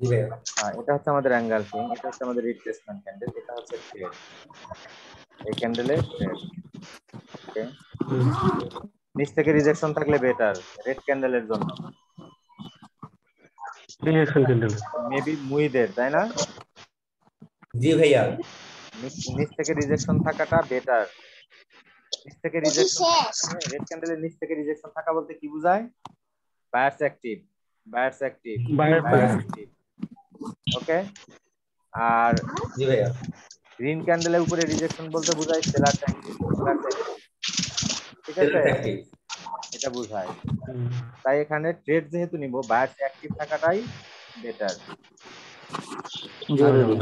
জি ভাইয়া। এটা হচ্ছে আমাদের অ্যাঙ্গেল কিং, এটা হচ্ছে আমাদের রিট্রেসমেন্ট ক্যান্ডেল, এটা হচ্ছে ট্রেড, এই ক্যান্ডেলের ট্রেড। ওকে, নিচ থেকে রিজেকশন থাকলে বেটার রেড ক্যান্ডেলের জন্য, রিজেকশন ক্যান্ডেল। মেবি মুইদের, তাই না? জি ভাইয়া। নিচ থেকে রিজেকশন থাকাটা বেটার। নিচ থেকে রিজেকশন, রেড ক্যান্ডেলের নিচ থেকে রিজেকশন থাকা বলতে কি বোঝায়? বায়ার্স অ্যাক্টিভ, বায়ার্স অ্যাক্টিভ, বাইরে বায়ার্স অ্যাক্টিভ। ওকে, আর জি ভাইয়া। গ্রিন ক্যান্ডেলের উপরে রিজেকশন বলতে বোঝায় সেলার্স অ্যাক্টিভ, সেলার্স অ্যাক্টিভ। ঠিক আছে, অ্যাক্টিভ। এটা বোঝায়। তাই এখানে ট্রেড যেহেতু নিব, বায়ার্স অ্যাক্টিভ থাকাটাই বেটার। জরুরি।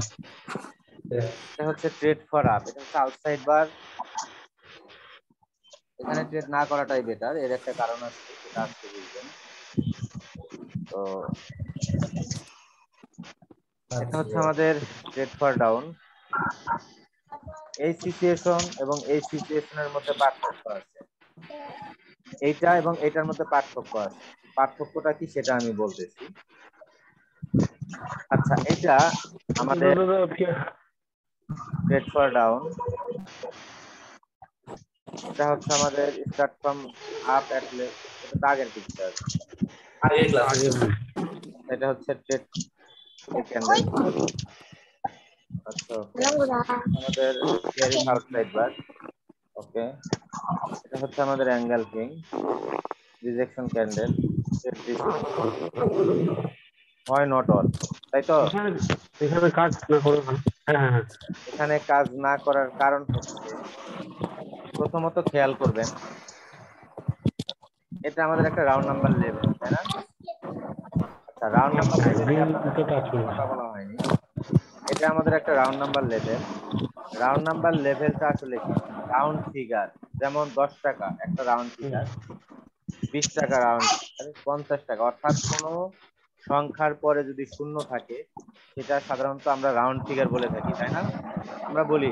এটা হচ্ছে ট্রেড ফর আপ, এটা হচ্ছে আউটসাইড বার, এখানে ট্রেড না করাটাই বেটার। এর একটা কারণ আছে, সেটা আজকে বুঝবেন। তো এটা হচ্ছে আমাদের ট্রেড ফর ডাউন। এই সিচুয়েশন এবং এই সিচুয়েশনের মধ্যে পার্থক্য আছে, এইটা এবং এটার মধ্যে পার্থক্য আছে। পার্থক্যটা কি সেটা আমি বলতেছি। আচ্ছা, এটা আমাদের ট্রেড ফর ডাউন, এটা হচ্ছে আমাদের start from up at left, এটা তো আগের পিকচার। আগের ক্লাস। এটা হচ্ছে ট্রেড ক্যান্ডেল। আচ্ছা, আমাদের বিয়ারিশ আউটসাইড বার। ওকে, এটা হচ্ছে আমাদের angle king, rejection candle, trade rejection, হয় নট অল, তাই তো? এখানে কাজ না করে। হ্যাঁ হ্যাঁ হ্যাঁ। এখানে কাজ না করার কারণ হচ্ছে, প্রথমত খেয়াল করবেন, এটা আমাদের একটা রাউন্ড নাম্বার লেভেল, তাই না? আচ্ছা, রাউন্ড নাম্বার লেভেল নিয়ে আপনাদের সাথে কোনো কথা বলা হয়নি। এটা আমাদের একটা round number level. Round number লেভেলটা আসলে কি? রাউন্ড ফিগার, যেমন 10 টাকা একটা রাউন্ড ফিগার, 20 টাকা রাউন্ড ফিগার, 50 টাকা, অর্থাৎ কোনো সংখ্যার পরে যদি শূন্য থাকে সেটা সাধারণত আমরা রাউন্ড ফিগার বলে থাকি, তাই না? আমরা বলি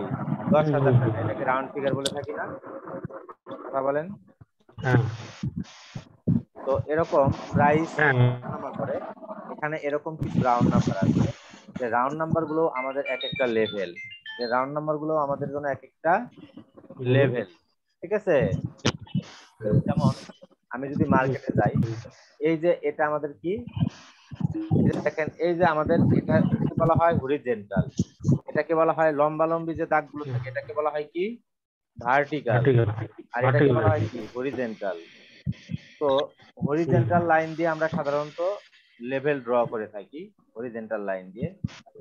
10,000 টাকা, এটাকে রাউন্ড ফিগার বলে থাকি না? কথা বলেন। হ্যাঁ তো এরকম প্রাইস হ্যাঁ। নাম্বার করে, এখানে এরকম কিছু রাউন্ড নাম্বার আছে, যে রাউন্ড নাম্বার গুলো আমাদের এক একটা লেভেল, যে রাউন্ড নাম্বার গুলো আমাদের জন্য এক একটা লেভেল। ঠিক আছে, যেমন আমি যদি মার্কেটে যাই, এই যে এটা আমাদের কি, এই যে দেখেন, এই যে আমাদের এটাকে বলা হয় হরিজেন্টাল, এটাকে বলা হয় লম্বালম্বি যে দাগগুলো থাকে এটাকে বলা হয় কি, ভার্টিক্যাল, ভার্টিক্যাল। আর এটাকে ভার্টিক্যাল বলা হয় কি, হরিজেন্টাল। তো হরিজেন্টাল লাইন দিয়ে আমরা সাধারণত লেভেল ড্র করে থাকি, হরিজেন্টাল লাইন দিয়ে,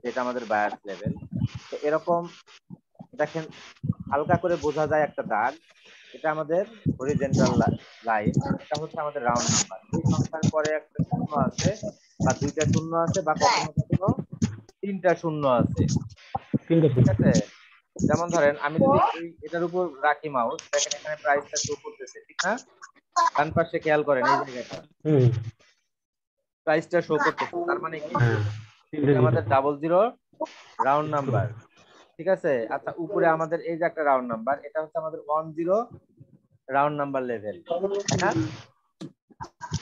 যেটা আমাদের বায়ার্স লেভেল। তো এরকম দেখেন, হালকা করে বোঝা যায় একটা দাগ, এটা আমাদের হরিজেন্টাল লাইন, এটা হচ্ছে আমাদের রাউন্ড নাম্বার। এই সংখ্যার পরে একটা শূন্য আছে, বা দুইটা শূন্য আছে, বা কখনো কখনো তিনটা শূন্য আছে। ঠিক আছে, যেমন ধরেন আমি যদি এটার উপর রাখি মাউস, দেখেন এখানে প্রাইসটা শো করতেছে, ঠিক না? ডান পাশে খেয়াল করেন, এই জায়গাটা প্রাইসটা শো করতেছে, তার মানে কি, এটা আমাদের 00 রাউন্ড নাম্বার। ঠিক আছে, আচ্ছা, উপরে আমাদের এই যে একটা রাউন্ড নাম্বার, এটা হচ্ছে আমাদের 10 রাউন্ড নাম্বার লেভেল, তাই না?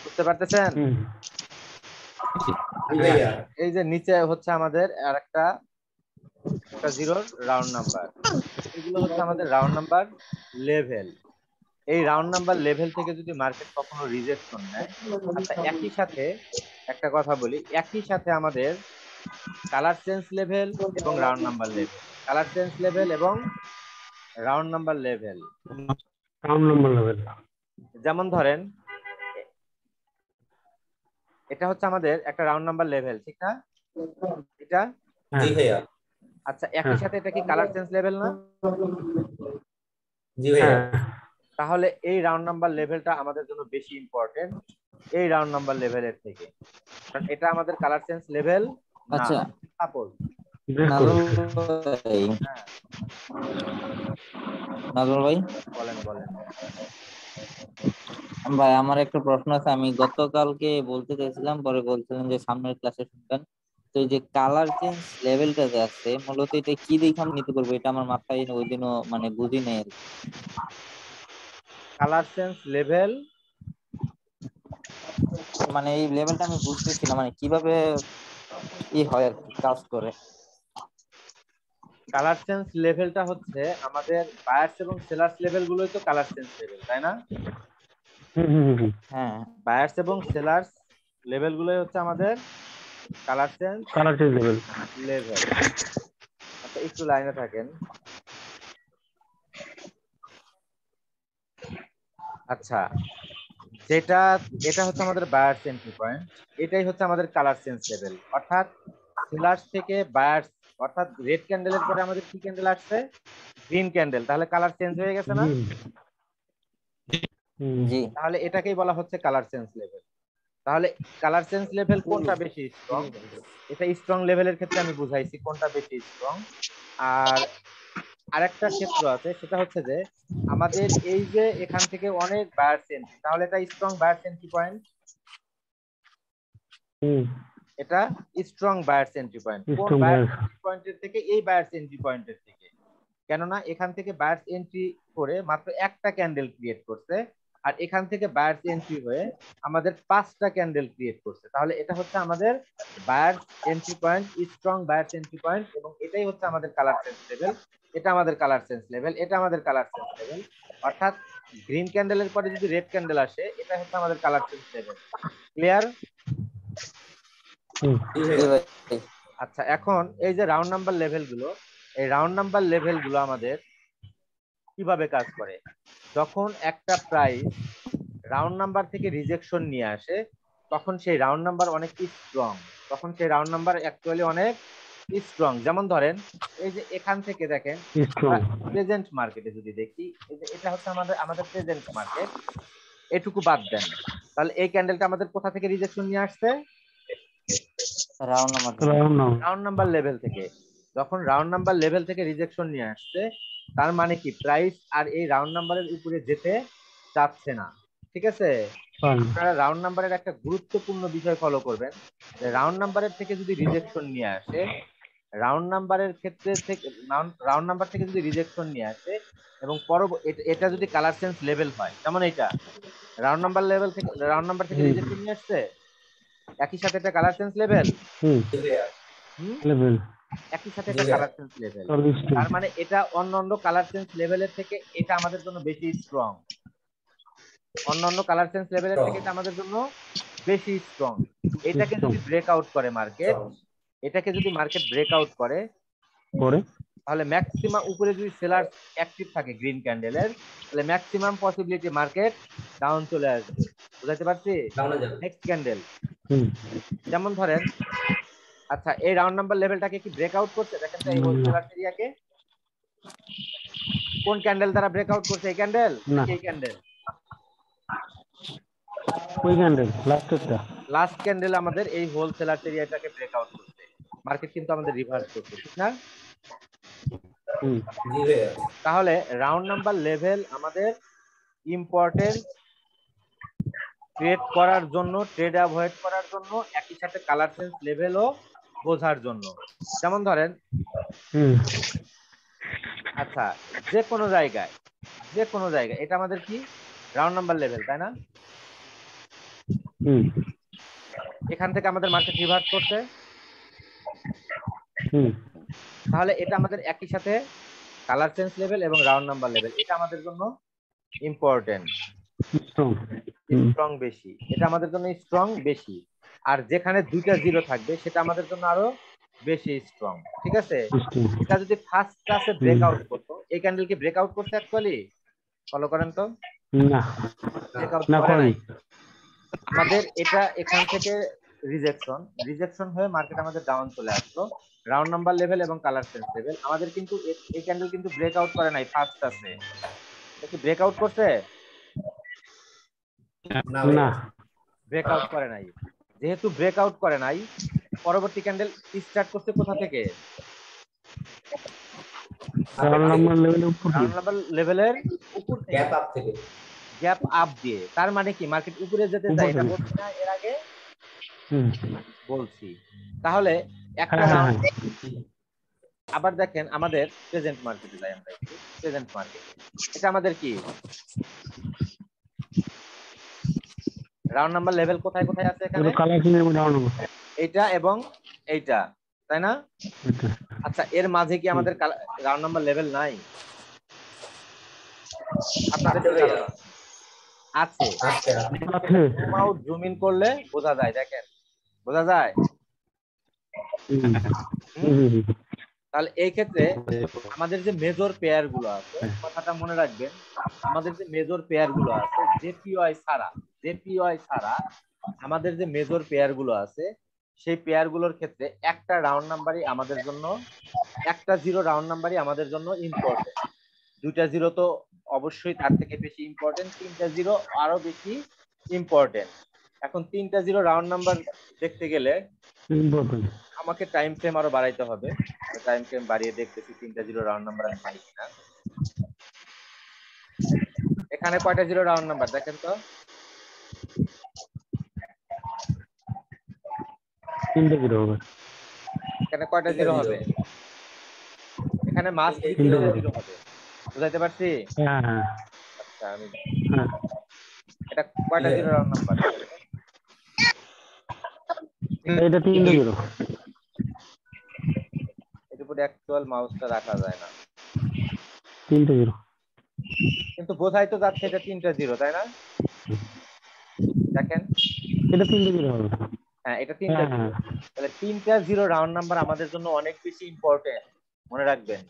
বুঝতে পারতেছেন? এই যে নিচে হচ্ছে আমাদের আর একটা জিরোর রাউন্ড নাম্বার, এগুলো হচ্ছে আমাদের রাউন্ড নাম্বার লেভেল। এই রাউন্ড নাম্বার লেভেল থেকে যদি মার্কেট কখনো রিজেকশন নেয়, আচ্ছা, একই সাথে একটা কথা বলি, একই সাথে আমাদের কালার চেঞ্জ লেভেল এবং round number level, colour change level এবং round number level. Round number level. যেমন ধরেন, এটা হচ্ছে আমাদের একটা রাউন্ড নাম্বার লেভেল, ঠিক না? এটা, জি ভাইয়া। আচ্ছা, একই সাথে এটা কি কালার চেঞ্জ লেভেল না? জি ভাইয়া। তাহলে এই রাউন্ড নাম্বার লেভেলটা আমাদের জন্য বেশি ইম্পর্টেন্ট এই রাউন্ড নাম্বার লেভেলের থেকে, কারণ এটা আমাদের কালার চেঞ্জ লেভেল না। আচ্ছা সাপোজ, নাজমুল ভাই, হ্যাঁ, নাজমুল ভাই, বলেন বলেন। ভাই আমার একটা প্রশ্ন আছে। আমি গতকালকে বলতে চাইছিলাম, পরে বলছিলেন যে সামনের ক্লাসে শুনবেন। তো এই যে কালার চেঞ্জ লেভেলটা যে আছে, মূলত এটা কি দেখে আমি নিতে পারবো? এটা আমার মাথায় ওই দিনও মানে বুঝি নেই আর কি। কালার চেঞ্জ লেভেল, মানে এই লেভেলটা আমি বুঝতেছি না, মানে কিভাবে ই হয় আর কি, কাজ করে। কালার চেঞ্জ লেভেলটা হচ্ছে আমাদের বায়ার্স এবং সেলার্স লেভেল গুলোই তো কালার চেঞ্জ লেভেল, তাই না? হ্যাঁ বায়ার্স এবং সেলার্স লেভেল গুলোই হচ্ছে আমাদের colour change colour change level. Level. আচ্ছা একটু লাইনে থাকেন। আচ্ছা, এটা হচ্ছে আমাদের বায়ার্স এন্ট্রি পয়েন্ট, এটাই হচ্ছে আমাদের কালার চেঞ্জ লেভেল। অর্থাৎ সেলার্স থেকে বায়ার্স, অর্থাৎ রেড ক্যান্ডেলের পরে আমাদের কি ক্যান্ডেল আসছে? Green candle. তাহলে কালার চেঞ্জ হয়ে গেছে না? জি। তাহলে এটাকেই বলা হচ্ছে কালার চেঞ্জ লেভেল। তাহলে কালার চেঞ্জ লেভেল কোনটা বেশি স্ট্রং? এটা স্ট্রং লেভেলের ক্ষেত্রে আমি বুঝাইছি কোনটা বেশি স্ট্রং। আর আরেকটা ক্ষেত্র আছে, সেটা হচ্ছে যে আমাদের এই যে এখান থেকে অনেক বায়ার্স এন্ট্রি, তাহলে এটা স্ট্রং বায়ার্স এন্ট্রি পয়েন্ট। এটা স্ট্রং বায়ার্স এন্ট্রি পয়েন্ট। কোন বায়ার্স এন্ট্রি পয়েন্টের থেকে? এই বায়ার্স এন্ট্রি পয়েন্টের থেকে। কেননা এখান থেকে বায়ার্স এন্ট্রি করে মাত্র একটা ক্যান্ডেল ক্রিয়েট করছে, আর এখান থেকে বায়ার্স এন্ট্রি হয়ে আমাদের 5টা ক্যান্ডেল ক্রিয়েট করছে। তাহলে এটা হচ্ছে আমাদের buyers entry point, strong buyers entry point, এবং এটাই হচ্ছে আমাদের কালার চেঞ্জ লেভেল। এটা আমাদের কালার চেঞ্জ লেভেল, এটা আমাদের কালার চেঞ্জ লেভেল। অর্থাৎ গ্রিন ক্যান্ডেলের পরে যদি রেড ক্যান্ডেল আসে, এটা হচ্ছে আমাদের কালার চেঞ্জ লেভেল। ক্লিয়ার? আচ্ছা, এখন এই যে রাউন্ড নাম্বার লেভেল গুলো, এই রাউন্ড নাম্বার লেভেল গুলো আমাদের কিভাবে কাজ করে? যখন একটা প্রাইস রাউন্ড নাম্বার থেকে রিজেকশন নিয়ে আসে, তখন সেই রাউন্ড নাম্বার অনেক স্ট্রং, তখন সেই রাউন্ড নাম্বার অ্যাকচুয়ালি অনেক স্ট্রং। যেমন ধরেন এই যে এখান থেকে দেখেন প্রেজেন্ট মার্কেটে যদি দেখি, এই যে এটা হচ্ছে আমাদের প্রেজেন্ট মার্কেট, এটুকু বাদ দেন, তাহলে এই ক্যান্ডেলটা আমাদের কোথা থেকে রিজেকশন নিয়ে আসছে? রাউন্ড নাম্বার লেভেল থেকে। যখন রাউন্ড নাম্বার লেভেল থেকে রিজেকশন নিয়ে আসছে, তার মানে কি প্রাইস আর এই রাউন্ড নাম্বারের উপরে যেতে চাচ্ছে না। ঠিক আছে? আপনারা রাউন্ড নাম্বারের একটা গুরুত্বপূর্ণ বিষয় ফলো করবেন, যে রাউন্ড নাম্বারের থেকে যদি রিজেকশন নিয়ে আসে, রাউন্ড নাম্বারের ক্ষেত্রে থেকে রাউন্ড নাম্বার থেকে যদি রিজেকশন নিয়ে আসে এবং এটা যদি কালার চেঞ্জ লেভেল হয়, যেমন এটা রাউন্ড নাম্বার থেকে রিজেকশন নিয়ে আসছে, একই সাথে এটা কালার চেঞ্জ লেভেল, একই সাথে এটা কালার চেঞ্জ লেভেল। তার মানে এটা অন্যান্য কালার চেঞ্জ লেভেলের থেকে এটা আমাদের জন্য বেশি স্ট্রং। অন্যান্য কালার চেঞ্জ লেভেলের থেকে এটা আমাদের জন্য বেশি স্ট্রং। এটাকে যদি ব্রেকআউট করে মার্কেট, এটাকে যদি মার্কেট ব্রেকআউট করে, তাহলে ম্যাক্সিমাম উপরে যদি সেলার অ্যাক্টিভ থাকে গ্রিন ক্যান্ডেলের, তাহলে ম্যাক্সিমাম পসিবিলিটি মার্কেট ডাউন চলে আসবে। বুঝাতে পারছি? নেক্সট ক্যান্ডেল যেমন ধরেন, আচ্ছা এই রাউন্ড নাম্বার লেভেলটাকে কি ব্রেকআউট করছে? দেখেন তো এই হোলসেলার এরিয়াকে কোন ক্যান্ডেল দ্বারা ব্রেকআউট করছে? এই ক্যান্ডেল, এই ক্যান্ডেল, ওই ক্যান্ডেল লাস্ট ক্যান্ডেল আমাদের এই হোলসেলার এরিয়াটাকে ব্রেকআউট করছে। মার্কেট কিন্তু আমাদের রিভার্স করছে, ঠিক না? তাহলে রাউন্ড নাম্বার লেভেল আমাদের ইম্পর্টেন্ট ট্রেড করার জন্য, ট্রেড অ্যাভয়েড করার জন্য, একই সাথে কালার চেঞ্জ লেভেলও বোঝার জন্য। যেমন ধরেন আচ্ছা যে কোনো জায়গায় এটা আমাদের কি রাউন্ড নাম্বার লেভেল, তাই না? এখান থেকে আমাদের মার্কেট রিভার্স করছে, তাহলে এটা আমাদের একই সাথে কালার চেঞ্জ লেভেল এবং রাউন্ড নাম্বার লেভেল, এটা আমাদের জন্য ইম্পর্টেন্ট, স্ট্রং বেশি, এটা আমাদের জন্য স্ট্রং বেশি। আর যেখানে দুইটা জিরো থাকবে সেটা আমাদের জন্য আরো বেশি স্ট্রং। ঠিক আছে? এটা যদি ফার্স্ট ক্লাসে ব্রেকআউট করতো, এই ক্যান্ডেল কি ব্রেকআউট করছে অ্যাকচুয়ালি? ফলো করেন তো। না, ব্রেকআউট করে নাই। আমাদের এটা এখান থেকে রিজেকশন হয়ে মার্কেট আমাদের ডাউন চলে আসলো, রাউন্ড নাম্বার লেভেল এবং কালার চেঞ্জ লেভেল। আমাদের কিন্তু এই ক্যান্ডেল কিন্তু ব্রেকআউট করে নাই ফার্স্ট আছে, এটা কি ব্রেকআউট করছে? না, ব্রেকআউট করে নাই। যেহেতু ব্রেকআউট করে নাই, পরবর্তী ক্যান্ডেল স্টার্ট করছে কোথা থেকে? রাউন্ড নাম্বার লেভেলের উপর থেকে, গ্যাপ আপ দিয়ে। তার মানে কি মার্কেট উপরে যেতে চায়, এটা বলছি না এর আগে? বলছি। তাহলে একটা রাউন্ড আবার দেখেন আমাদের প্রেজেন্ট মার্কেটে যাই আমরা একটু। প্রেজেন্ট মার্কেট এটা আমাদের কি রাউন্ড নাম্বার লেভেল কোথায় কোথায় আছে? এখানে এটা এবং এইটা, তাই না? আচ্ছা, এর মাঝে কি আমাদের রাউন্ড নাম্বার লেভেল নাই? আপনাদের কি ধারণা? আছে। জুম আউট জুম ইন করলে বোঝা যায়, দেখেন বোঝা যায়। তাহলে এই ক্ষেত্রে আমাদের যে মেজর পেয়ার গুলো আছে, কথাটা মনে রাখবেন, আমাদের যে মেজর পেয়ার গুলো আছে জেপিওয়াই ছাড়া আমাদের যে মেজর পেয়ার গুলো আছে, সেই পেয়ার গুলোর ক্ষেত্রে একটা রাউন্ড নাম্বারই আমাদের জন্য, একটা জিরো রাউন্ড নাম্বারই আমাদের জন্য ইম্পর্টেন্ট। দুইটা জিরো তো অবশ্যই তার থেকে বেশি ইম্পর্টেন্ট, তিনটা জিরো আরো বেশি ইম্পর্টেন্ট। এখন তিনটা জিরো রাউন্ড নাম্বার দেখতে গেলে আমাকে টাইম ফ্রেম আরো বাড়াইতে হবে। টাইম ফ্রেম বাড়িয়ে দেখতেছি তিনটা জিরো রাউন্ড নাম্বার আমি পাই কিনা। এখানে কয়টা জিরো রাউন্ড নাম্বার দেখেন তো? তিনটে জিরো হবে। এখানে কয়টা জিরো হবে? এখানে মাস জিরো হবে, বুঝাইতে পারছি? হ্যাঁ হ্যাঁ। আচ্ছা, আমি এটা কয়টা জিরো রাউন্ড নাম্বার? এটা তিনটে জিরো। এর উপরে অ্যাকচুয়াল মাউসটা রাখা যায় না, তিনটে জিরো কিন্তু বোঝাই তো যাচ্ছে এটা তিনটা জিরো, তাই না? দেখেন এটা তিনটে জিরো হবে। হ্যাঁ, এটা তিনটা জিরো। তাহলে তিনটা জিরো রাউন্ড নাম্বার আমাদের জন্য অনেক বেশি ইম্পর্টেন্ট, মনে রাখবেন।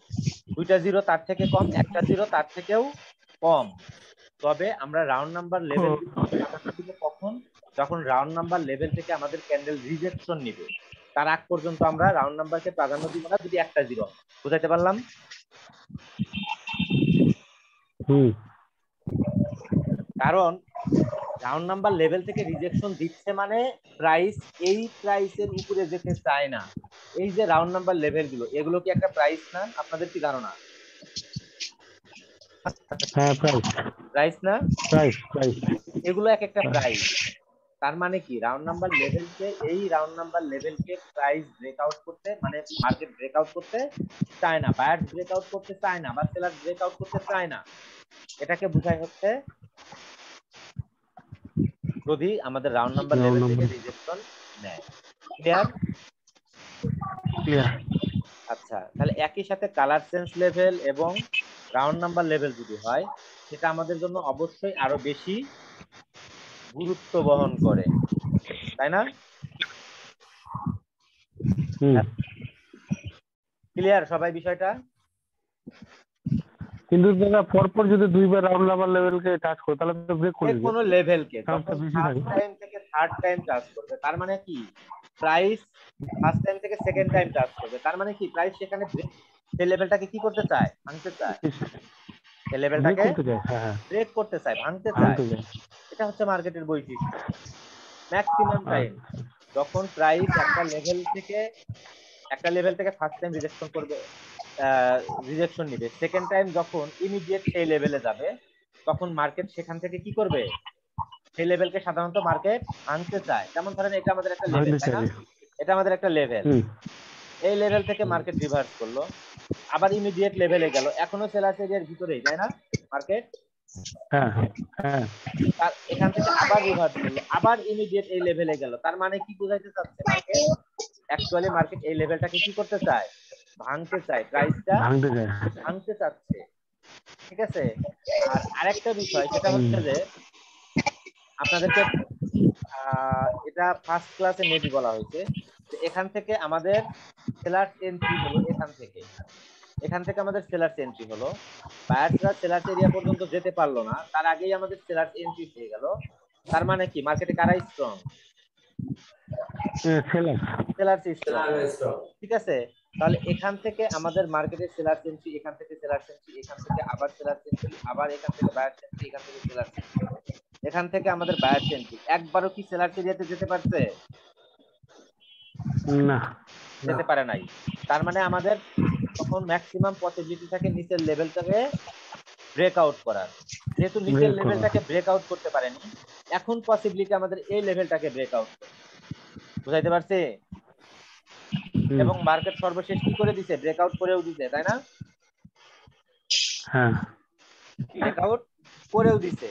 দুইটা জিরো তার থেকে কম, একটা জিরো তার থেকেও কম। তবে আমরা রাউন্ড নাম্বার লেভেল দিব কখন? যখন রাউন্ড নাম্বার লেভেল থেকে আমাদের ক্যান্ডেল রিজেকশন নিবে, তার আগ পর্যন্ত আমরা রাউন্ড নাম্বারকে প্রাধান্য দিব না, যদি একটা জিরো। বুঝাইতে পারলাম? কারণ রাউন্ড নাম্বার লেভেল থেকে রিজেকশন দিচ্ছে মানে প্রাইস এই প্রাইসের উপরে যেতে চায় না। এই যে রাউন্ড নাম্বার লেভেল গুলো, এগুলো কি একটা প্রাইস না? আপনাদের কি ধারণা? হ্যাঁ, প্রাইস না? প্রাইস এগুলো এক একটা প্রাইস। তার মানে কি রাউন্ড নাম্বার লেভেলকে, এই রাউন্ড নাম্বার লেভেলকে প্রাইস ব্রেকআউট করতে, মানে মার্কেট ব্রেকআউট করতে চায় না, বায়ার ব্রেকআউট করতে চায় না, বা সেলার ব্রেকআউট করতে চায় না। এটাকে বোঝায় হচ্ছে যদি আমাদের রাউন্ড নাম্বার লেভেল থেকে রিজেকশন নেয়। ক্লিয়ার? আচ্ছা, তাহলে একই সাথে কালার সেন্স লেভেল এবং রাউন্ড নাম্বার লেভেল যদি হয়, সেটা আমাদের জন্য অবশ্যই আরো বেশি গুরুত্ব বহন করে, তাই না? ক্লিয়ার সবাই বিষয়টা? কিন্তু দাদা পরপর যদি দুইবার রাউন্ড নাম্বার লেভেলকে টাচ করে তাহলে তো ব্রেক করে দিবে। কোনো লেভেলকে যখন ফার্স্ট টাইম থেকে থার্ড টাইম টাচ করবে, তার মানে কি প্রাইস ফার্স্ট টাইম থেকে সেকেন্ড টাইম টাচ করবে, তার মানে কি প্রাইস সেখানে সেই লেভেলটাকে কি করতে চায়? ভাঙতে চায়। সেই লেভেলটাকে ব্রেক করতে চায়, ভাঙতে চায়। এটা হচ্ছে মার্কেটের বৈশিষ্ট্য। ম্যাক্সিমাম টাইম যখন প্রাইস একটা লেভেল থেকে ফার্স্ট টাইম রিজেকশন করবে, রিজেকশন নিবে, সেকেন্ড টাইম যখন ইমিডিয়েট সেই লেভেলে যাবে, তখন মার্কেট সেখান থেকে কি করবে? সেই লেভেলকে সাধারণত মার্কেট ভাঙতে চায়। যেমন ধরেন এটা আমাদের একটা লেভেল, তাই না? এটা আমাদের একটা লেভেল। এই লেভেল থেকে মার্কেট রিভার্স করলো, আবার ইমিডিয়েট লেভেলে গেল, এখনো সেলার্স এরিয়ার ভিতরেই, তাই না মার্কেট? তার এখান থেকে আবার রিভার্স করলো, আবার ইমিডিয়েট এই লেভেলে গেল। তার মানে কি বোঝাইতে চাচ্ছে? মার্কেট অ্যাকচুয়ালি মার্কেট এই লেভেলটাকে কি করতে চায়? ভাঙতে চায়, প্রাইসটা ভাঙতে চাচ্ছে। ঠিক আছে? আর আরেকটা বিষয় সেটা হচ্ছে যে আপনাদেরকে এটা ফার্স্ট ক্লাসে মেবি বলা হয়েছে যে এখান থেকে আমাদের সেলার্স এন্ট্রি হলো, এখান থেকে আমাদের সেলার্স এন্ট্রি হলো, বায়ার্সরা সেলার্স এরিয়া পর্যন্ত যেতে পারলো না, তার আগেই আমাদের সেলার্স এন্ট্রি হয়ে গেল। তার মানে কি মার্কেটে কারা স্ট্রং? Sellers strong. ঠিক আছে? তাহলে এখান থেকে আমাদের মার্কেটের সেলার্স এন্ট্রি, এখান থেকে সেলার্স এন্ট্রি, এখান থেকে আবার সেলার্স এন্ট্রি, আবার এখান থেকে বায়ার্স এন্ট্রি, এখান থেকে সেলার্স এন্ট্রি, এখান থেকে আমাদের বায়ার্স এন্ট্রি। একবারও কি সেলার্স এরিয়াতে যেতে পারছে? না, যেতে পারে নাই। তার মানে আমাদের তখন ম্যাক্সিমাম পসিবিলিটি থাকে নিচের লেভেলটাকে ব্রেকআউট করার। যেহেতু নিচের লেভেলটাকে ব্রেকআউট করতে পারেনি, এখন পসিবিলিটি আমাদের এই লেভেলটাকে ব্রেকআউট করতে। বুঝাইতে পারছি? এবং মার্কেট সর্বশেষ কি করে দিছে? ব্রেকআউট করেও দিছে, তাই না? হ্যাঁ, ব্রেকআউট করেও দিছে।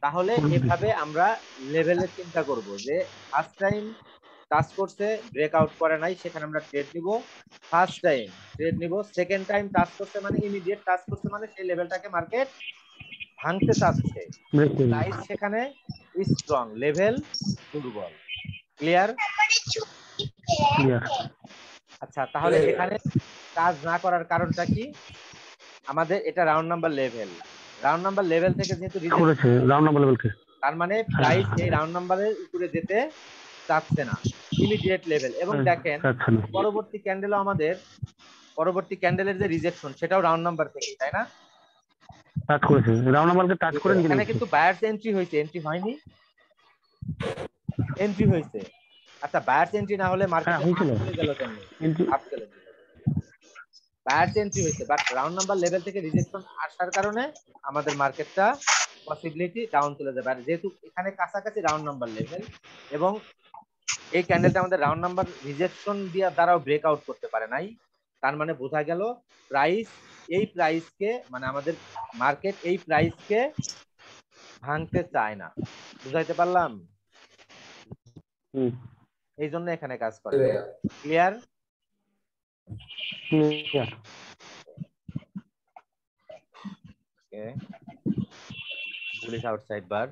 তাহলে এভাবে আমরা লেভেলের চিন্তা করব যে ফার্স্ট টাইম টাচ করছে, ব্রেকআউট করে নাই, সেখানে আমরা ট্রেড নিব। ফার্স্ট টাইম ট্রেড নিব, সেকেন্ড টাইম টাচ করছে মানে ইমিডিয়েট টাচ করছে মানে সেই লেভেলটাকে মার্কেট ভাঙতে চাচ্ছে, ব্রেক করে প্রাইস সেখানে স্ট্রং, লেভেল দুর্বল। ক্লিয়ার? ক্লিয়ার। আচ্ছা, তাহলে এখানে কাজ না করার কারণটা কি? আমাদের এটা round number level, round number level থেকে যেহেতু রিজেক্ট করেছে রাউন্ড নাম্বার লেভেলকে, তার মানে প্রাইস এই রাউন্ড নাম্বারের উপরে যেতে চাচ্ছে না, ইমিডিয়েট লেভেল। এবং দেখেন আচ্ছা না পরবর্তী ক্যান্ডেলও আমাদের, পরবর্তী ক্যান্ডেলের যে রিজেকশন সেটাও রাউন্ড নাম্বার থেকে, তাই না? টাচ করেছে, রাউন্ড নাম্বারকে টাচ করে নিয়ে এখানে নিচ্ছে। কিন্তু বায়ার্স এন্ট্রি হয়েছে, এন্ট্রি হয়নি, এন্ট্রি হয়েছে। আচ্ছা, বায়ার্স এন্ট্রি না হলে মার্কেটে আপ হয়েছিল চলে গেল কেন? কিন্তু আপ চলে গেল, বায়ার্স এন্ট্রি হয়েছে, বাট রাউন্ড নাম্বার লেভেল থেকে রিজেকশন আসার কারণে আমাদের মার্কেটটা পসিবিলিটি ডাউন চলে যাবে। আর যেহেতু এখানে কাছাকাছি রাউন্ড নাম্বার লেভেল এবং এই ক্যান্ডেলটা আমাদের রাউন্ড নাম্বার রিজেকশন দিয়ে দ্বারাও ব্রেকআউট করতে পারে নাই, তার মানে বোঝা গেল প্রাইস এই প্রাইসকে, মানে আমাদের মার্কেট এই প্রাইসকে ভাঙতে চায় না। বুঝাইতে পারলাম? এই জন্য এখানে কাজ করে। ক্লিয়ার? ক্লিয়ার। ওকে, বুলিশ আউটসাইড বার,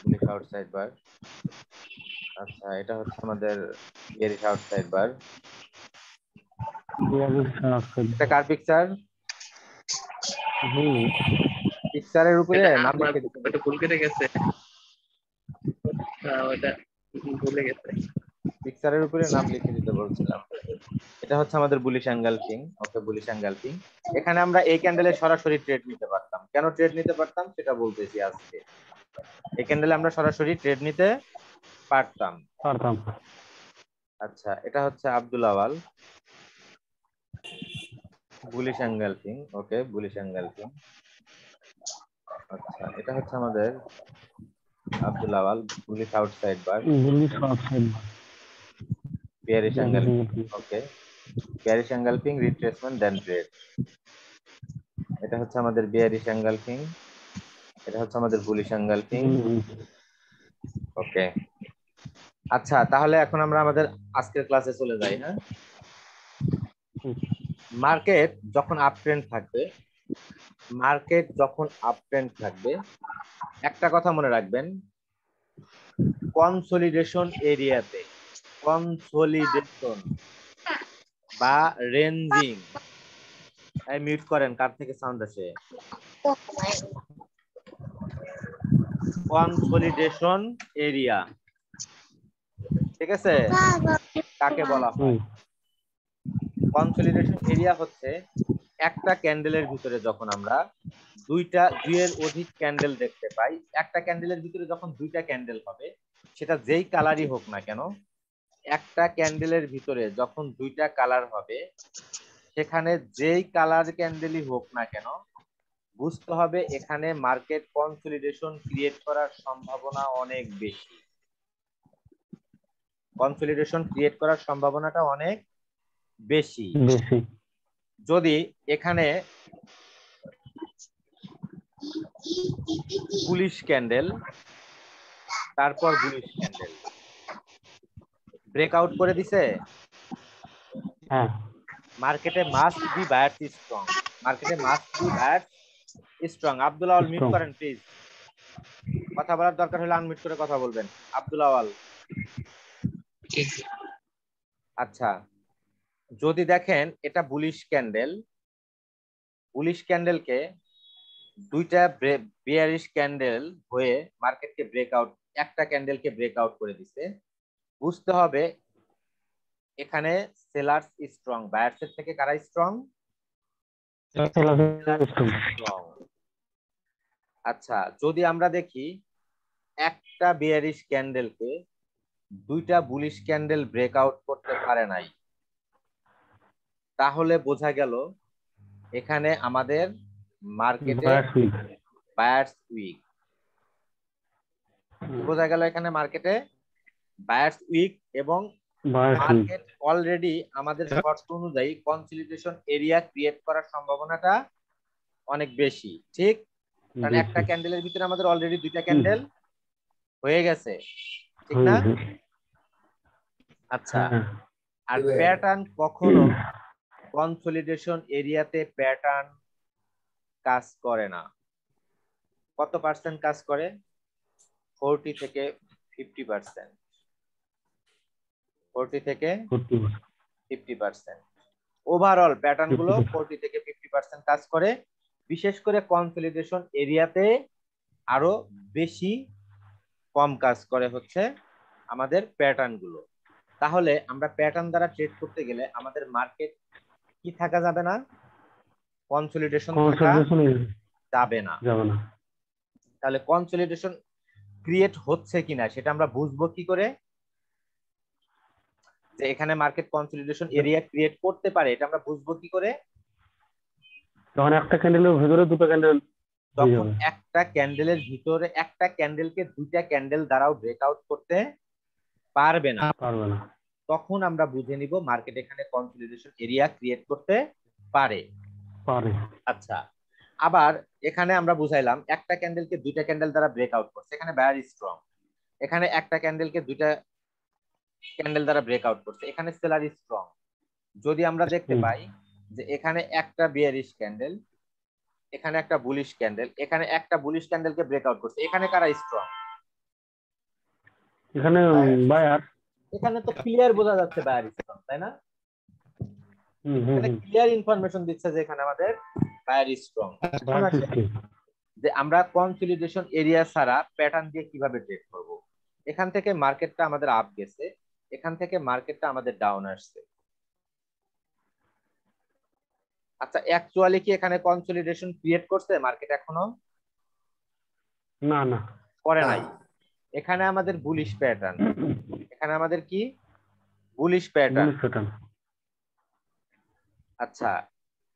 বুলিশ আউটসাইড বার। আচ্ছা, এটা হচ্ছে আমাদের বেরিশ আউটসাইড বার। এটা কার পিকচার? পিকচারের উপরে নাম লিখে দিতে ওটা ভুল কেটে গেছে, ওটা ভুলে গেছে। পিকচারের উপরে নাম লিখে দিতে বলছিলাম। এটা হচ্ছে আমাদের বুলিশ এঙ্গালফিং। ওকে, বুলিশ এঙ্গালফিং। এখানে আমরা এই ক্যান্ডেলে সরাসরি ট্রেড নিতে পারতাম। কেন ট্রেড নিতে পারতাম সেটা বলতেছি আজকে। এই ক্যান্ডেলে আমরা সরাসরি ট্রেড নিতে পারতাম। আচ্ছা, এটা হচ্ছে আব্দুল আওয়াল, বুলিশ এঙ্গালফিং। ওকে, বুলিশ এঙ্গালফিং। আচ্ছা, এটা হচ্ছে আমাদের আব্দুল আওয়াল, বুলিশ আউটসাইড বার, বুলিশ আউটসাইড বার, বেয়ারিশ এঙ্গালফিং। ওকে, বেয়ারিশ এঙ্গালফিং, রিট্রেসমেন্ট, দেন ট্রেড। এটা হচ্ছে আমাদের বেয়ারিশ এঙ্গালফিং, এটা হচ্ছে আমাদের বুলিশ এঙ্গালফিং। ওকে, আচ্ছা, তাহলে এখন আমরা আমাদের আজকের ক্লাসে চলে যাই। হ্যাঁ, মার্কেট যখন আপ ট্রেন্ড থাকবে, মার্কেট যখন আপ ট্রেন্ড থাকবে, একটা কথা মনে রাখবেন, কনসলিডেশন এরিয়াতে, কনসলিডেশন বা রেঞ্জিং, মিউট করেন, কার থেকে সাউন্ড আসে? কনসলিডেশন এরিয়া, ঠিক আছে, কাকে বলা হয়? কনসলিডেশন এরিয়া হচ্ছে একটা ক্যান্ডেলের ভিতরে যখন আমরা দুইয়ের অধিক ক্যান্ডেল দেখতে পাই, একটা ক্যান্ডেলের ভিতরে যখন দুইটা ক্যান্ডেল হবে, সেটা যেই কালারই হোক না কেন, একটা ক্যান্ডেলের ভিতরে যখন দুইটা কালার হবে, সেখানে যেই কালার ক্যান্ডেলই হোক না কেন, বুঝতে হবে এখানে মার্কেট কনসলিডেশন ক্রিয়েট করার সম্ভাবনা অনেক বেশি। কনসলিডেশন ক্রিয়েট করার সম্ভাবনাটা অনেক বেশি। যদি এখানে বুলিশ ক্যান্ডেল, তারপর বুলিশ ক্যান্ডেল ব্রেকআউট করে দিছে, মার্কেটে মাস্ট বি বায়ার্স স্ট্রং, মার্কেটে must be buyers strong. Abdul Awal, mute করেন প্লিজ, কথা বলার দরকার হলে আনমিউট করে কথা বলবেন। আব্দুল আওয়াল। আচ্ছা, যদি দেখেন এটা বুলিশ ক্যান্ডেল, বুলিশ ক্যান্ডেলকে দুইটা বিয়ারিশ ক্যান্ডেল হয়ে মার্কেটকে ব্রেকআউট, একটা ক্যান্ডেলকে ব্রেকআউট করে দিছে, বুঝতে হবে এখানে সেলার্স স্ট্রং, বায়ার্সের থেকে কারা স্ট্রং? স্ট্রং। আচ্ছা, যদি আমরা দেখি একটা বিয়ারিশ ক্যান্ডেলকে দুইটা বুলিশ ক্যান্ডেল ব্রেকআউট করতে পারে নাই, তাহলে বোঝা গেল এখানে আমাদের মার্কেটে বায়ার্স উইক। বোঝা গেল এখানে মার্কেটে বায়ার্স উইক এবং মার্কেট অলরেডি আমাদের শর্ত অনুযায়ী কনসলিডেশন এরিয়া ক্রিয়েট করার সম্ভাবনাটা অনেক বেশি, ঠিক? কারণ একটা ক্যান্ডেলের ভিতরে আমাদের অলরেডি দুইটা ক্যান্ডেল হয়ে গেছে, ঠিক না? আচ্ছা, হ্যাঁ আর জি ভাইয়া। প্যাটার্ন কখনো কনসলিডেশন এরিয়াতে প্যাটার্ন কাজ করে না। কত পার্সেন্ট কাজ করে? 40 থেকে 50%। 40 থেকে 50%। ওভারঅল প্যাটার্ন গুলো 40 থেকে 50% কাজ করে। বিশেষ করে কনসলিডেশন এরিয়াতে আরো বেশি কম কাজ করে হচ্ছে আমাদের প্যাটার্ন গুলো। তাহলে আমরা প্যাটার্ন দ্বারা ট্রেড করতে গেলে আমাদের মার্কেট কি থাকা যাবে না, কনসলিডেশন থাকা কনসলিডেশন যাবে না। যাবে না। তাহলে কনসলিডেশন ক্রিয়েট হচ্ছে কিনা সেটা আমরা বুঝবো কি করে? যে এখানে মার্কেট কনসলিডেশন এরিয়া ক্রিয়েট করতে পারে, এটা আমরা বুঝবো কি করে? যখন একটা ক্যান্ডেলের ভিতরে দুটো ক্যান্ডেল যখন একটা ক্যান্ডেলের ভিতরে একটা ক্যান্ডেলকে দুইটা ক্যান্ডেল দ্বারাও ব্রেকআউট করতে পারবে না, পারবে না। তখন আমরা বুঝে নিব মার্কেট এখানে কনসলিডেশন এরিয়া ক্রিয়েট করতে পারে। পারে। আচ্ছা, আবার এখানে আমরা বুঝাইলাম একটা ক্যান্ডেলকে দুইটা ক্যান্ডেল দ্বারা ব্রেকআউট করছে, এখানে বায়ার স্ট্রং। এখানে একটা ক্যান্ডেলকে দুইটা ক্যান্ডেল দ্বারা ব্রেকআউট করছে, এখানে সেলার স্ট্রং। যদি আমরা দেখতে পাই যে এখানে একটা বিয়ারিশ ক্যান্ডেল, এখানে একটা বুলিশ ক্যান্ডেল, এখানে একটা বুলিশ ক্যান্ডেলকে ব্রেকআউট করছে, এখানে কারা স্ট্রং? এখানে বায়ার। এখানে তো ক্লিয়ার বোঝা যাচ্ছে বায়ার স্ট্রং, তাই না? এখানে ক্লিয়ার ইনফরমেশন দিচ্ছে যে এখানে আমাদের বায়ার স্ট্রং। যে আমরা কনসলিডেশন এরিয়া ছাড়া প্যাটার্ন দিয়ে কিভাবে ট্রেড করব? এখান থেকে মার্কেটটা আমাদের আপ গেছে, এখান থেকে মার্কেটটা আমাদের ডাউন আসছে। আচ্ছা, অ্যাকচুয়ালি কি এখানে কনসলিডেশন ক্রিয়েট করছে মার্কেট এখনো? না না করে নাই। এখানে আমাদের বুলিশ প্যাটার্ন, এখানে আমাদের কি বুলিশ প্যাটার্ন। আচ্ছা,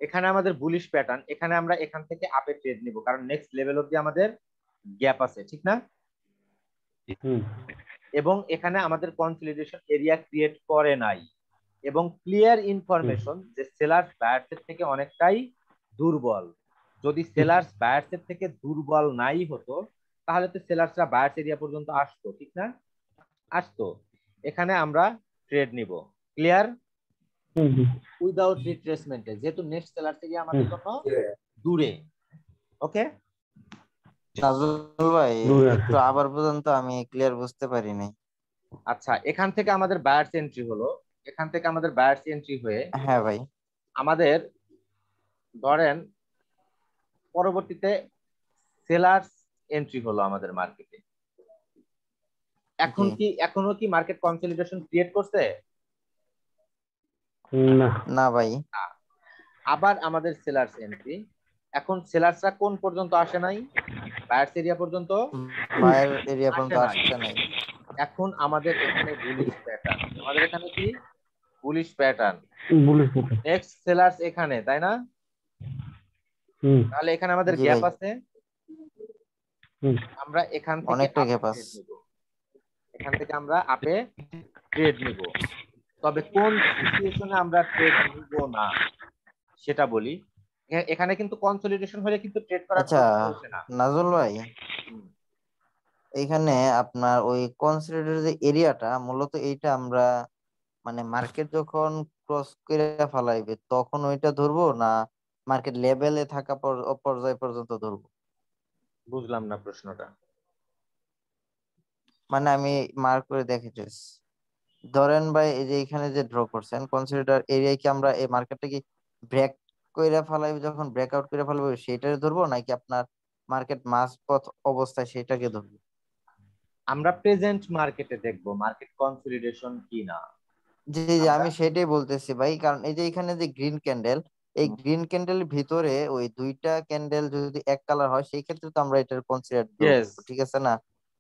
এখানে আমাদের বুলিশ প্যাটার্ন, এখানে আমরা এখান থেকে আপে ট্রেড নিব, কারণ নেক্সট লেভেল অবধি আমাদের গ্যাপ আছে, ঠিক না? এবং এখানে আমাদের কনসলিডেশন এরিয়া ক্রিয়েট করে নাই, এবং ক্লিয়ার ইনফরমেশন যে সেলার্স বায়ার্সের থেকে অনেকটাই দুর্বল। যদি সেলার্স বায়ার্সের থেকে দুর্বল নাই হতো তাহলে তো সেলার্সরা বায়ার্স এরিয়া পর্যন্ত আসতো, ঠিক না? আসতো। এখানে আমরা ট্রেড নিব, ক্লিয়ার, উইদাউট রিট্রেসমেন্ট, যেহেতু নেক্সট সেলার্স এরিয়া আমাদের জন্য দূরে। ওকে নাজুল ভাই, একটু আবার পর্যন্ত আমি ক্লিয়ার বুঝতে পারি নাই। আচ্ছা, এখান থেকে আমাদের বায়ার্স এন্ট্রি হলো, এখান থেকে আমাদের বায়ার্স এন্ট্রি হয়ে হ্যাঁ ভাই, আমাদের ধরেন পরবর্তীতে সেলার্স এন্ট্রি হলো আমাদের মার্কেটে। এখন কি এখনো কি মার্কেট কনসলিডেশন ক্রিয়েট করছে? না ভাই। আবার আমাদের সেলার্স এন্ট্রি। এখন সেলার্সরা কোন পর্যন্ত আসে নাই? বায়ার্স এরিয়া পর্যন্ত, বায়ার এরিয়া পর্যন্ত আসছে নাই। এখন আমাদের এখানে বুলিশ প্যাটার্ন, আমাদের এখানে কি বুলিশ প্যাটার্ন, নেক্সট সেলার্স এখানে, তাই না? তাহলে এখানে আমাদের গ্যাপ আছে, আমরা এখান থেকে অনেকটা গ্যাপ আছে, এখান থেকে আমরা আপে ট্রেড নিব। তবে কোন সিচুয়েশনে আমরা ট্রেড নিব না সেটা বলি। এখানে কিন্তু কনসলিডেশন হলে কিন্তু ট্রেড করা হচ্ছে না। নাজুল ভাই, এখানে আপনার ওই কনসিডার যে এরিয়াটা মূলত এইটা আমরা মানে মার্কেট যখন ক্রস করে ফেলাইবে তখন ওইটা ধরবো, না মার্কেট লেভেলে থাকা পর্যায় পর্যন্ত ধরবো? বুঝলাম না প্রশ্নটা। মানে আমি মার্ক করে দেখেছি, ধরেন ভাই এই যে এখানে যে ড্র করছেন কনসিডার এরিয়া, কি আমরা এই মার্কেটটা কি ব্রেক করে ফেলাইবে, যখন ব্রেকআউট করে ফেলাবো সেটাই ধরবো, নাকি আপনার মার্কেট মাঝপথ অবস্থায় সেটাকে ধরবো? আমরা প্রেজেন্ট মার্কেটে দেখবো মার্কেট কনসলিডেশন কি না। জি জি, আমি সেটাই বলতেছি ভাই, কারণ এই যে এখানে যে গ্রিন ক্যান্ডেল, এই গ্রিন ক্যান্ডেলের ভিতরে ওই দুইটা ক্যান্ডেল যদি এক কালার হয় সেই ক্ষেত্রে তো আমরা এটার কনসিডার করব, ঠিক আছে না?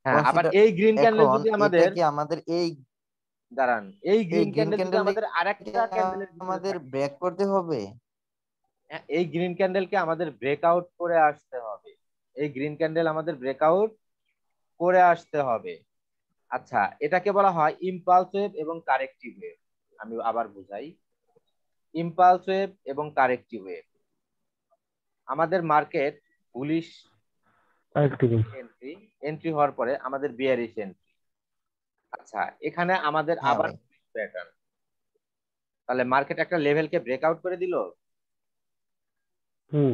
হ্যাঁ, আবার এই গ্রিন ক্যান্ডেল যদি আমাদের কি আমাদের এই দাঁড়ান, এই গ্রিন ক্যান্ডেল যদি আমাদের আরেকটা ক্যান্ডেলের আমাদের ব্রেক করতে হবে, এই গ্রিন ক্যান্ডেলকে আমাদের ব্রেকআউট করে আসতে হবে, এই গ্রিন ক্যান্ডেল আমাদের ব্রেকআউট করে আসতে হবে। আচ্ছা, এটাকে বলা হয় ইম্পালস ওয়েভ এবং কারেক্টিভ ওয়েভ। আমি আবার বুঝাই, ইম্পালস ওয়েভ এবং কারেক্টিভ ওয়েভ। আমাদের মার্কেট বুলিশ এন্ট্রি হওয়ার পরে আমাদের বিয়ারিশ এন্ট্রি। আচ্ছা, এখানে আমাদের আবার প্যাটার্ন। তাহলে মার্কেট একটা লেভেলকে ব্রেকআউট করে দিল। হুম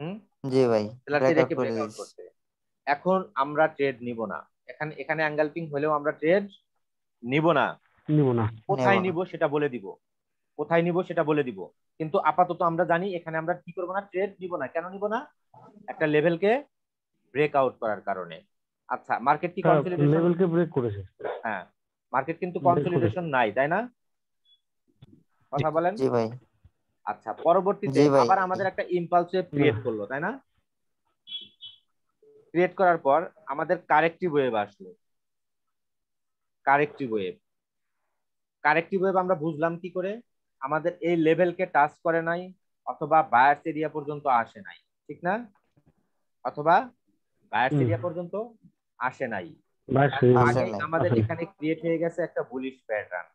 হুম, জি ভাই, সেলার ব্রেকআউট কে করে ব্রেকআউট দিয়েছে। করছে। এখন আমরা ট্রেড নিব না, এখানে অ্যাঙ্গেলপিং হলেও আমরা ট্রেড নিব না। নিব না। কোথায় নেব না। নিব সেটা বলে দিব, কোথায় নিব সেটা বলে দিব। কিন্তু আপাতত আমরা জানি এখানে আমরা কি করব না, ট্রেড নিব না। কেন নিব না? একটা লেভেলকে ব্রেকআউট করার কারণে। আচ্ছা, মার্কেট কি কনসলিডেশন? লেভেলকে ব্রেক করেছে। হ্যাঁ, মার্কেট কিন্তু ব্রেক করেছে। কনসলিডেশন নাই, তাই না? কথা বলেন। জি ভাই। আচ্ছা, পরবর্তীতে জি ভাই। আবার আমাদের একটা ইম্পালস ওয়েভ ক্রিয়েট করলো, তাই না? ক্রিয়েট করার পর আমাদের কারেক্টিভ ওয়েভ আসলো। কারেক্টিভ ওয়েভ আমরা বুঝলাম কি করে? আমাদের এই লেভেলকে টাচ করে নাই, অথবা বায়ার্স এরিয়া পর্যন্ত আসে নাই, ঠিক না? অথবা বায়ার্স হুম। এরিয়া পর্যন্ত আসে নাই। বাইশ তার হয়ে গেল। আগে আসে নাই। আমাদের আসেনি। এখানে ক্রিয়েট হয়ে গেছে একটা বুলিশ প্যাটার্ন।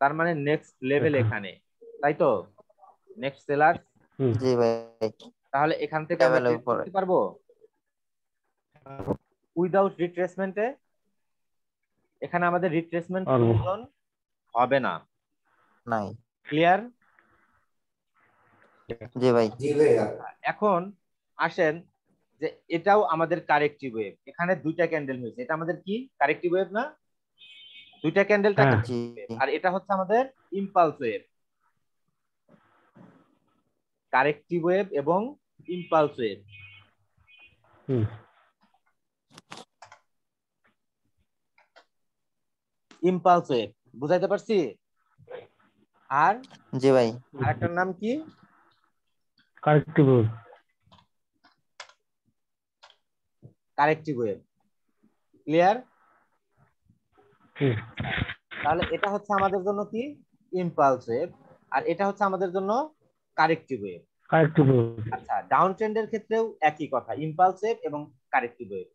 তার মানে নেক্সট লেভেল এখানে, তাই তো? Next seller. হুম। জি ভাই, তাহলে এখান থেকে আমরা লেভেলের ট্রেড উপরে। করতে পারবো উইদাউট রিট্রেসমেন্টে। এখানে আমাদের রিট্রেসমেন্ট পারবো। প্রয়োজন হবে না। নাই। ক্লিয়ার? জি ভাই। জি ভাইয়া। এখন আসেন যে এটাও আমাদের কারেক্টিভ ওয়েভ। এখানে দুইটা ক্যান্ডেল হয়েছে, এটা আমাদের কি কারেক্টিভ ওয়েভ না? দুইটা ক্যান্ডেলটা হ্যাঁ। জি। আর এটা হচ্ছে আমাদের ইম্পালস ওয়েভ। কারেক্টিভ ওয়েভ এবং ইম্পালস ওয়েভ। হুম। ইম্পালস ওয়েভ বুঝাইতে পারছি? আর জি ভাই। আরেকটার নাম কি? কারেক্টিভ। Corrective wave. ক্লিয়ার? হুম। তাহলে এটা হচ্ছে আমাদের জন্য কি? Impulse wave. আর এটা হচ্ছে আমাদের জন্য কারেক্টিভ ওয়েভ। কারেক্টিভ। আচ্ছা, ডাউন ট্রেন্ডের ক্ষেত্রেও একই কথা, ইম্পালস ওয়েভ এবং কারেক্টিভ ওয়েভ।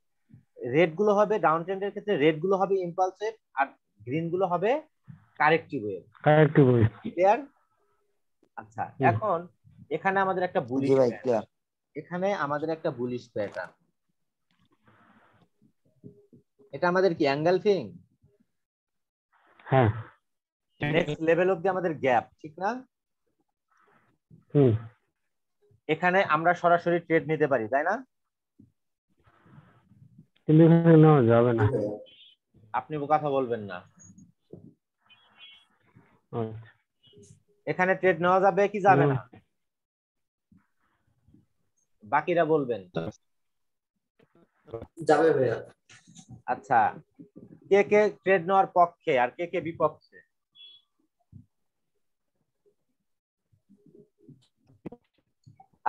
রেড গুলো হবে ডাউন ট্রেন্ডের ক্ষেত্রে, রেড গুলো হবে ইম্পালস ওয়েভ, আর গ্রিন গুলো হবে কারেক্টিভ ওয়েভ। কারেক্টিভ। ক্লিয়ার? আচ্ছা, হুম। এখন এখানে আমাদের একটা জি বুলিশ ভাই, প্যাটার্ন। ক্লিয়ার। এখানে আমাদের একটা বুলিশ প্যাটার্ন। এটা আমাদের কি অ্যাঙ্গেলফিং? হ্যাঁ। নেক্সট লেভেল অব্দি আমাদের গ্যাপ, ঠিক না? হুম। এখানে আমরা সরাসরি ট্রেড নিতে পারি, তাই না? কিন্তু এখানে নেওয়া যাবে না। জি ভাইয়া। আপনি কথা বলবেন না। আচ্ছা। এখানে ট্রেড নেওয়া যাবে কি যাবে না? বাকিরা বলবেন। যাবে ভাইয়া। আচ্ছা, কে কে ট্রেড নেওয়ার পক্ষে আর কে কে বিপক্ষে?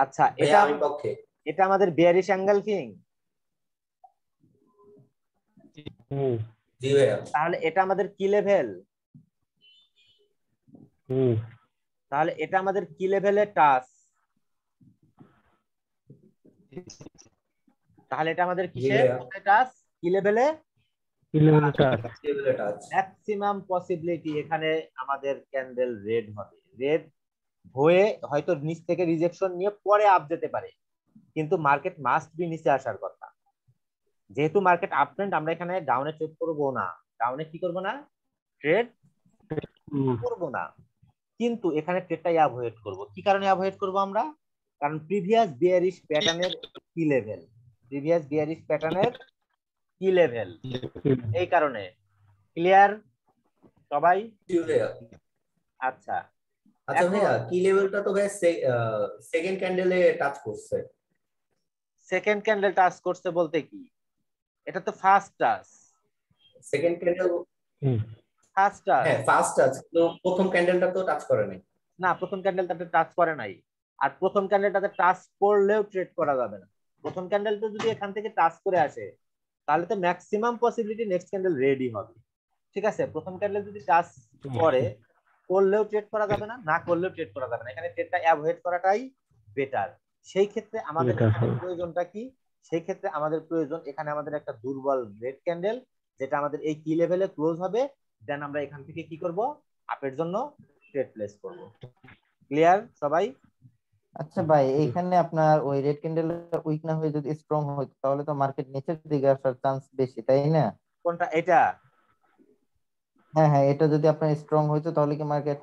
আচ্ছা, ভাইয়া এটা আমি পক্ষে। এটা আমাদের বেয়ারিশ অ্যাঙ্গেলফিং। হুম। জি ভাইয়া। তাহলে এটা আমাদের কি লেভেল? হুম। তাহলে এটা আমাদের কি লেভেলে টাচ? তাহলে এটা আমাদের জি কিসে ভাইয়া। কোথায় টাচ? কি লেভেলে? কিলোমিটার। লেভেলে টাচ। ম্যাক্সিমাম পসিবিলিটি এখানে আমাদের ক্যান্ডেল রেড হবে। রেড হয়ে হয়তো নিচ থেকে রিজেকশন নিয়ে পরে আপ যেতে পারে, কিন্তু মার্কেট মাস্ট বি নিচে আসার কথা। যেহেতু মার্কেট আপ ট্রেন্ড, আমরা এখানে ডাউনে ট্রেড করব না। ডাউনে কি করব না? ট্রেড করব না। কিন্তু এখানে ট্রেডটা অ্যাভয়েড করব। কি কারণে অ্যাভয়েড করব আমরা? কারণ প্রিভিয়াস বিয়ারিশ প্যাটার্নের কি লেভেল, প্রিভিয়াস বিয়ারিশ প্যাটার্নের কি লেভেল, এই কারণে। ক্লিয়ার সবাই? জি ভাইয়া। আচ্ছা, আচ্ছা এখন ভাইয়া, কি লেভেলটা তো ভাইয়া সেকেন্ড ক্যান্ডেলে টাচ করছে। সেকেন্ড ক্যান্ডেল টাচ করছে বলতে কি? এটা তো first touch. Second candle. First touch হ্যাঁ ফার্স্ট টাচ, কিন্তু প্রথম ক্যান্ডেলটা তো টাচ করে নাই। না, প্রথম ক্যান্ডেলটাতে টাচ করে নাই। আর প্রথম ক্যান্ডেলটাতে টাচ করলেও ট্রেড করা যাবে না। প্রথম ক্যান্ডেলটা যদি এখান থেকে টাচ করে আসে, তাহলে তো maximum possibility next candle ready হবে। ঠিক আছে, প্রথম ক্যান্ডেল যদি টাচ করে, করলেও ট্রেড করা যাবে না, না করলেও ট্রেড করা যাবে না। এখানে ট্রেডটা অ্যাভয়েড করাটাই বেটার। সেই ক্ষেত্রে আমাদের এখানে প্রয়োজনটা কি? সেই ক্ষেত্রে আমাদের প্রয়োজন এখানে আমাদের একটা দুর্বল রেড ক্যান্ডেল, যেটা আমাদের এই কি লেভেলে ক্লোজ হবে। দেন আমরা এখান থেকে কি করব? আপের জন্য ট্রেড প্লেস করব। ক্লিয়ার সবাই? আচ্ছা ভাই, এইখানে আপনার ওই রেড ক্যান্ডেল উইক না হয়ে যদি স্ট্রং হয়, তাহলে তো মার্কেট নিচের দিকে আসার চান্স বেশি, তাই না? কোনটা? এটা হ্যাঁ হ্যাঁ, এটা যদি আপনার স্ট্রং হইতো তাহলে কি মার্কেট